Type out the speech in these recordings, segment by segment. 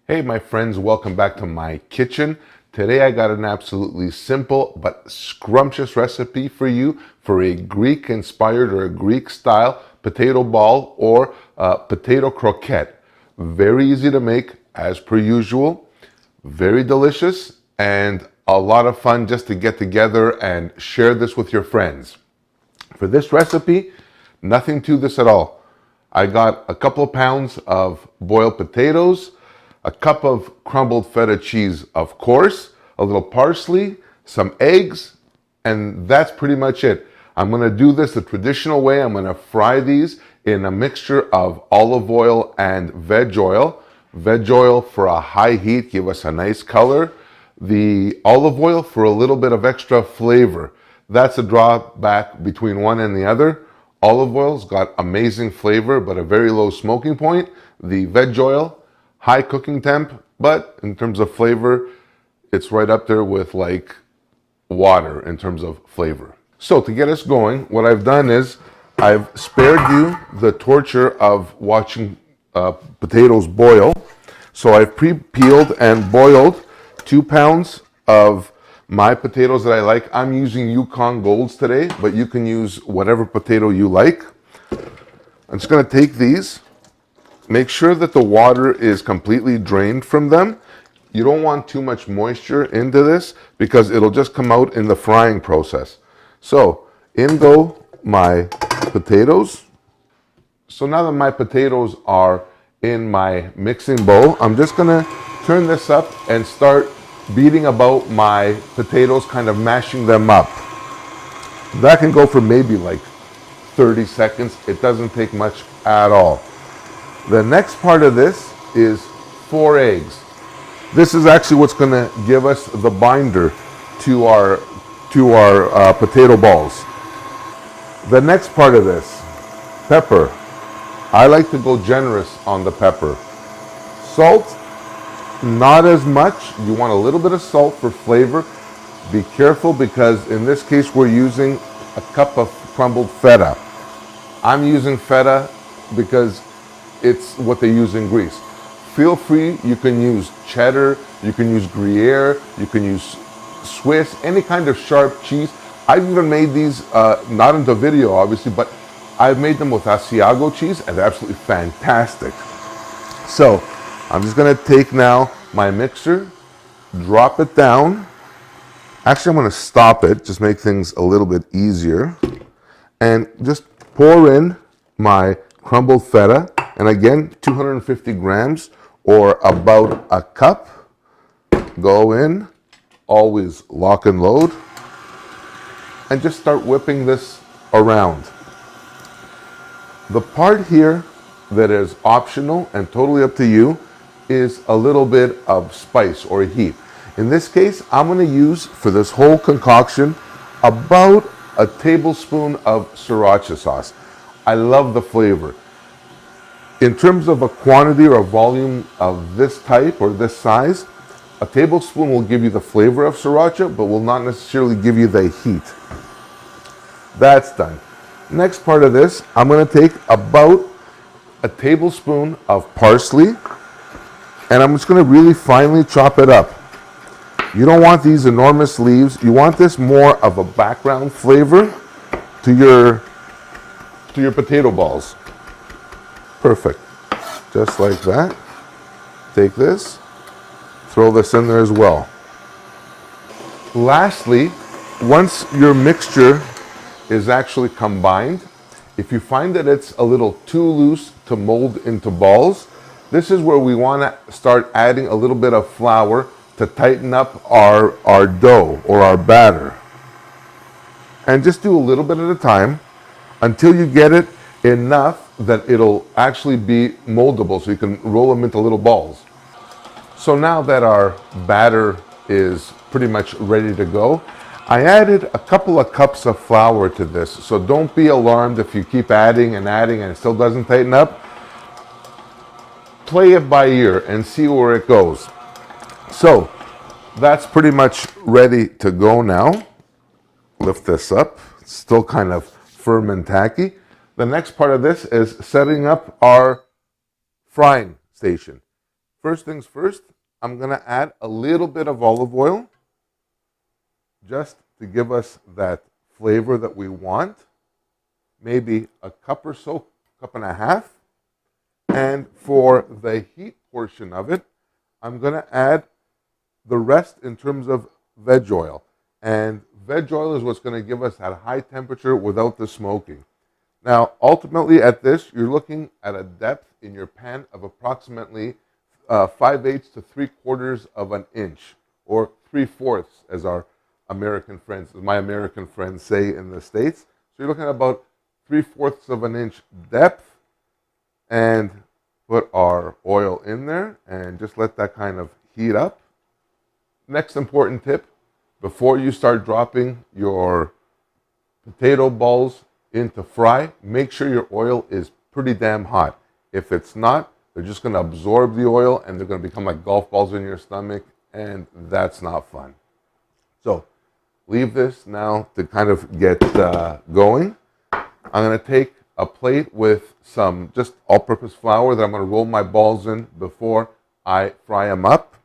Hey my friends, welcome back to my kitchen. Today I got an absolutely simple but scrumptious recipe for you for a Greek inspired or a Greek style potato ball or potato croquette. Very easy to make as per usual, very delicious and a lot of fun just to get together and share this with your friends. For this recipe, nothing to this at all. I got a couple of pounds of boiled potatoes, a cup of crumbled feta cheese, of course, a little parsley, some eggs, and that's pretty much it. I'm going to do this the traditional way. I'm going to fry these in a mixture of olive oil and veg oil. Veg oil for a high heat, give us a nice color. The olive oil for a little bit of extra flavor. That's a drawback between one and the other. Olive oil's got amazing flavor, but a very low smoking point. The veg oil, high cooking temp, but in terms of flavor, it's right up there with like water in terms of flavor. So to get us going, what I've done is I've spared you the torture of watching potatoes boil. So I've pre-peeled and boiled 2 pounds of my potatoes that I like. I'm using Yukon Golds today, but you can use whatever potato you like. I'm just going to take these. Make sure that the water is completely drained from them. You don't want too much moisture into this because it'll just come out in the frying process. So in go my potatoes. So now that my potatoes are in my mixing bowl, I'm just gonna turn this up and start beating about my potatoes, kind of mashing them up. That can go for maybe like 30 seconds. It doesn't take much at all. The next part of this is 4 eggs. This is actually what's going to give us the binder to our potato balls. The next part of this, pepper. I like to go generous on the pepper. Salt, not as much. You want a little bit of salt for flavor. Be careful because in this case we're using a cup of crumbled feta. I'm using feta because it's what they use in Greece. Feel free, you can use cheddar, you can use Gruyere, you can use Swiss, any kind of sharp cheese. I've even made these, not into video obviously, but I've made them with Asiago cheese and they're absolutely fantastic. So I'm just gonna take now my mixer, drop it down. Actually, I'm gonna stop it, just make things a little bit easier. And just pour in my crumbled feta. And again, 250 grams or about a cup. Go in, always lock and load, and just start whipping this around. The part here that is optional and totally up to you is a little bit of spice or heat. In this case, I'm going to use for this whole concoction about a tablespoon of sriracha sauce. I love the flavor. In terms of a quantity or a volume of this type or this size, a tablespoon will give you the flavor of sriracha, but will not necessarily give you the heat. That's done. Next part of this, I'm going to take about a tablespoon of parsley, and I'm just going to really finely chop it up. You don't want these enormous leaves. You want this more of a background flavor to your potato balls. Perfect. Just like that. Take this, throw this in there as well. Lastly, once your mixture is actually combined, if you find that it's a little too loose to mold into balls, this is where we want to start adding a little bit of flour to tighten up our dough or our batter. And just do a little bit at a time until you get it enough that it'll actually be moldable so you can roll them into little balls. So now that our batter is pretty much ready to go, I added a couple of cups of flour to this. So don't be alarmed if you keep adding and adding and it still doesn't tighten up. Play it by ear and see where it goes. So that's pretty much ready to go now. Lift this up. It's still kind of firm and tacky. The next part of this is setting up our frying station. First things first, I'm going to add a little bit of olive oil just to give us that flavor that we want. Maybe a cup or so, cup and a half. And for the heat portion of it, I'm going to add the rest in terms of veg oil. And veg oil is what's going to give us that high temperature without the smoking. Now, ultimately at this, you're looking at a depth in your pan of approximately 5/8 to 3/4 of an inch, or 3/4 as our American friends, as my American friends say in the States. So you're looking at about 3/4 of an inch depth, and put our oil in there and just let that kind of heat up. Next important tip, before you start dropping your potato balls into fry, make sure your oil is pretty damn hot. If it's not, they're just going to absorb the oil and they're going to become like golf balls in your stomach, and that's not fun. So leave this now to kind of get going. I'm going to take a plate with some just all-purpose flour that I'm going to roll my balls in before I fry them up.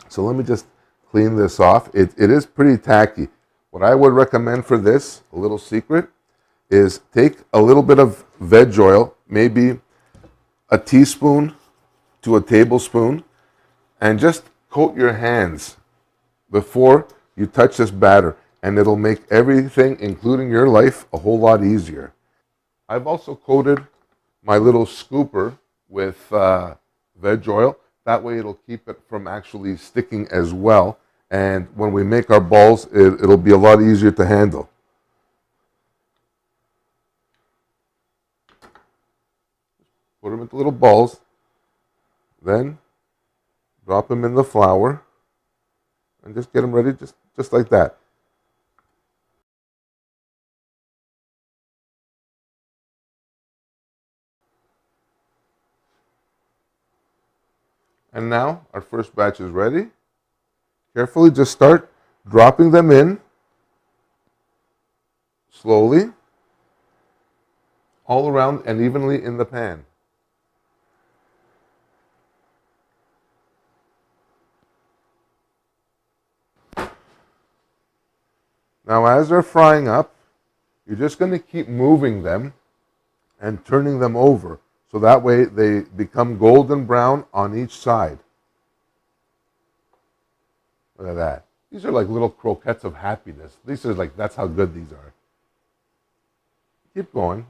So let me just clean this off. It is pretty tacky. What I would recommend for this, a little secret, is take a little bit of veg oil, maybe a teaspoon to a tablespoon, and just coat your hands before you touch this batter, and it'll make everything, including your life, a whole lot easier. I've also coated my little scooper with veg oil. That way it'll keep it from actually sticking as well. And when we make our balls, it'll be a lot easier to handle. Put them into little balls. Then drop them in the flour. And just get them ready just like that. And now our first batch is ready. Carefully just start dropping them in slowly all around and evenly in the pan. Now as they're frying up, you're just going to keep moving them and turning them over, so that way they become golden brown on each side. Look at that. These are like little croquettes of happiness. These are like, that's how good these are. Keep going.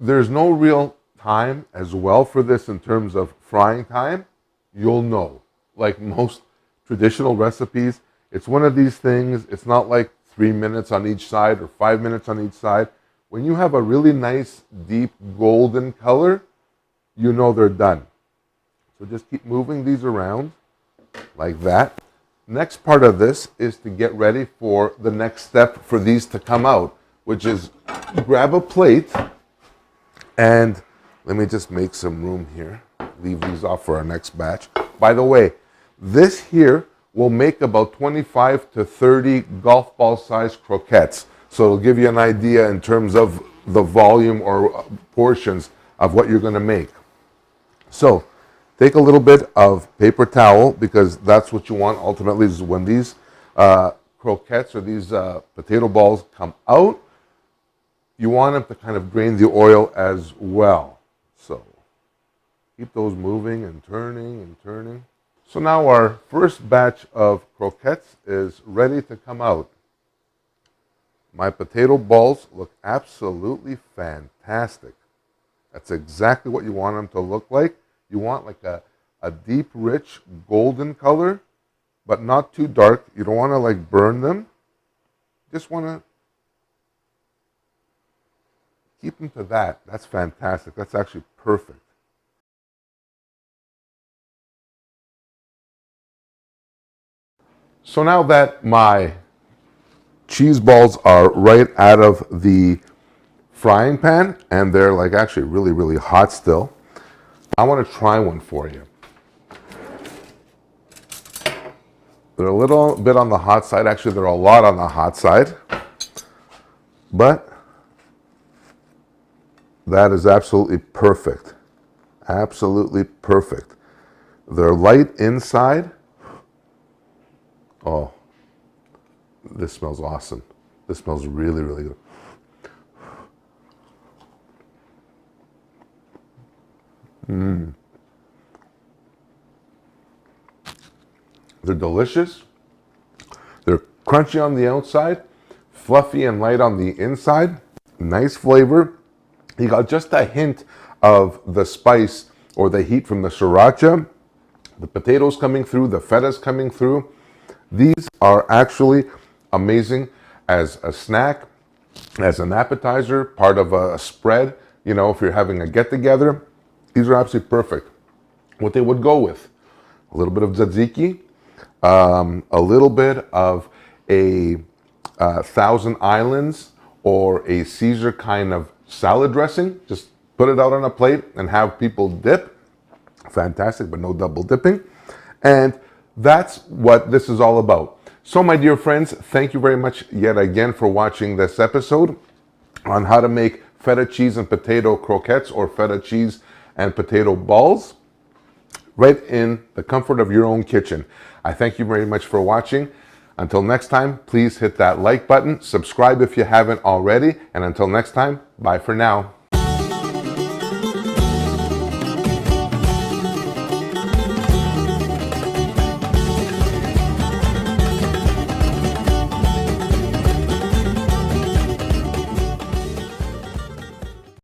There's no real time as well for this in terms of frying time. You'll know. Like most traditional recipes, it's one of these things, it's not like 3 minutes on each side or 5 minutes on each side. When you have a really nice, deep golden color, you know they're done. So just keep moving these around like that. Next part of this is to get ready for the next step for these to come out, which is grab a plate and let me just make some room here. Leave these off for our next batch. By the way, this here will make about 25 to 30 golf ball sized croquettes. So it'll give you an idea in terms of the volume or portions of what you're going to make. So take a little bit of paper towel, because that's what you want ultimately, is when these croquettes or these potato balls come out, you want them to kind of drain the oil as well. So keep those moving and turning and turning. So now our first batch of croquettes is ready to come out. My potato balls look absolutely fantastic. That's exactly what you want them to look like. You want like a deep, rich, golden color, but not too dark. You don't want to like burn them. Just want to keep them to that. That's fantastic. That's actually perfect. So now that my cheese balls are right out of the frying pan, and they're like actually really, really hot still, I want to try one for you. They're a little bit on the hot side. Actually, they're a lot on the hot side. But that is absolutely perfect. Absolutely perfect. They're light inside. Oh, this smells awesome. This smells really, really good. They're delicious. They're crunchy on the outside, fluffy and light on the inside. Nice flavor. You got just a hint of the spice or the heat from the sriracha. The potatoes coming through, the feta's coming through. These are actually amazing as a snack, as an appetizer, part of a spread. You know, if you're having a get-together, these are absolutely perfect. What they would go with, a little bit of tzatziki, a little bit of a Thousand Islands or a Caesar kind of salad dressing. Just put it out on a plate and have people dip. Fantastic, but no double dipping. And that's what this is all about. So my dear friends, thank you very much yet again for watching this episode on how to make feta cheese and potato croquettes or feta cheese and potato balls right in the comfort of your own kitchen. I thank you very much for watching. Until next time, please hit that like button, subscribe if you haven't already, and until next time, bye for now.